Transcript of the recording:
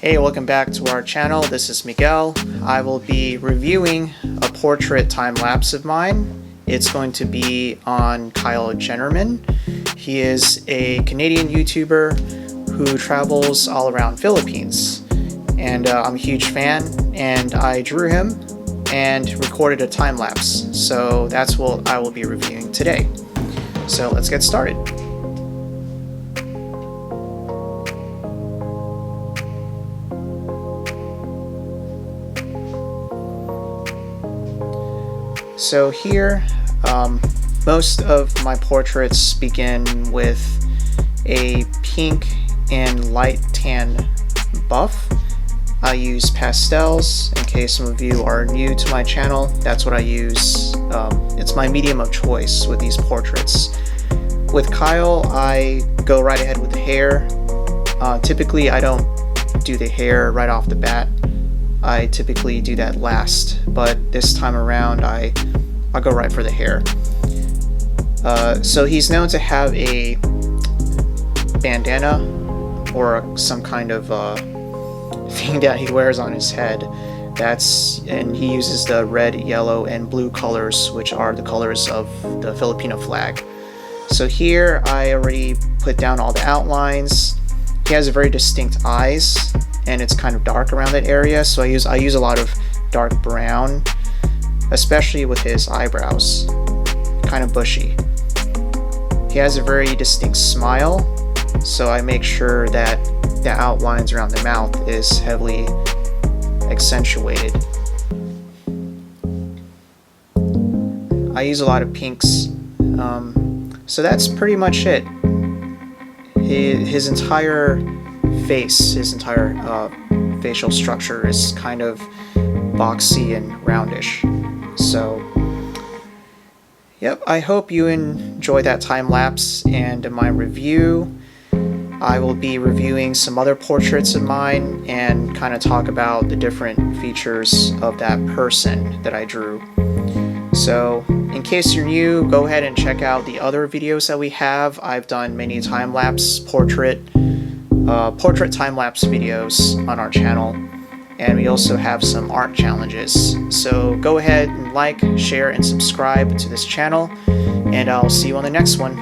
Hey, welcome back to our channel. This is Miguel. I will be reviewing a portrait time-lapse of mine. It's going to be on Kyle Jennerman. He is a Canadian YouTuber who travels all around Philippines. And I'm a huge fan, and I drew him and recorded a time-lapse. So that's what I will be reviewing today. So let's get started. So here, most of my portraits begin with a pink and light tan buff. I use pastels. In case some of you are new to my channel, that's what I use. It's my medium of choice with these portraits. With Kyle, I go right ahead with the hair. Typically, I don't do the hair right off the bat. I typically do that last, but this time around I'll go right for the hair. So he's known to have a bandana or some kind of thing that he wears on his head. And he uses the red, yellow, and blue colors, which are the colors of the Filipino flag. So here I already put down all the outlines. He has a very distinct eyes, and it's kind of dark around that area, so I use a lot of dark brown, especially with his eyebrows, kind of bushy. He has a very distinct smile, so I make sure that the outlines around the mouth is heavily accentuated. I use a lot of pinks, so that's pretty much it. His entire face, his entire facial structure is kind of boxy and roundish. So, yep, I hope you enjoy that time-lapse and my review. I will be reviewing some other portraits of mine and kind of talk about the different features of that person that I drew. So, in case you're new, go ahead and check out the other videos that we have. I've done many time-lapse portrait time-lapse videos on our channel, and we also have some art challenges. So go ahead and like, share, and subscribe to this channel, and I'll see you on the next one.